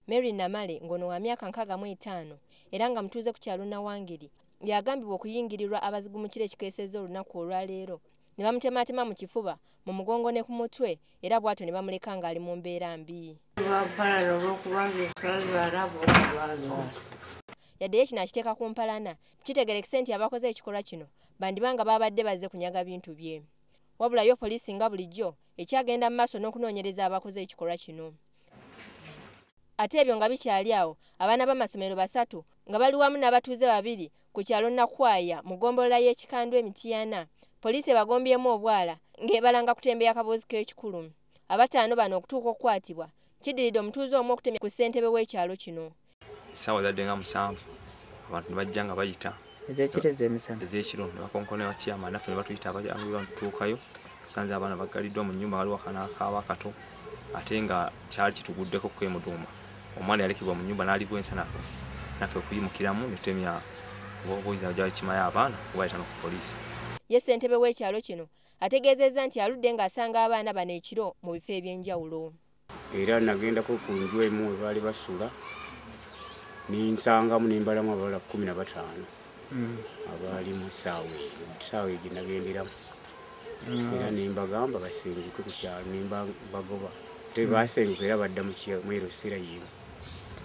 Mary Namale ngono wa myaka 65 era nga mutuuze ku kyalo Nawangiri yagambibwa okuyingirirwa abazigu mu kire kikeesezza olunaku olwaleero ne bamutematema mu kifuba mu mugongo ne ku mutwe era bw'atyo ne bamuleka ng'ali mu mbeera mbi. Yadde kino akiteeka ku mpalana kitegerekese nti abakoze ekikolwa kino bandibanga babadde bazze kunyaga bintu bye. Wabula yo poliisi nga bulijjo ekyagenda mu maaso n'okunoonyereza abakoze ekikolwa kino. Ate ebyo nga bikyali awo abaana b'amasomero 3 nga bali wamu n'abatuuze 2 ku kyalo Nakwaya mu ggombolola y'ekikandwa Emitiana. Poliisi ebagombyemu obwala ng'ebalanga kutembeya akaboozi k'ekikulu. Abataano bano okutuuka okukwatibwa kiddiridde omutuuze omu okutemya ku ssentebe w'ekyalo kino. Ssaawa zadde nga 7 abantu ne bajja nga bayita ez'ekiro ne bakonkona wa chairman naffe ne batuyita abajangu batuukayo tusanze abaana baggaliddwa mu nnyumba waliwo akana akaaba akato ate nga kyali kituguddeko kwemuduma. Omwana yalekebwa mu nnyumba n'alibwa ensanafu naffe okuyimukiramu ne tutemya obubuuza bajja bakimaya abaana kubayita no ku poliisi. Ye ssentebe w'ekyalo kino ategeezezza nti aludde ng'asanga abaana bano ekiro mu bifo eby'enjawulo. Era nagendako ku nju emu we baali basula ninsangamu nembalamu abalala 15 abaali mu ssaawa egyo nagenderamu era nembagamba basenguke ku kyalo nembagoba tebasenguka era badda mu eroseera yemu.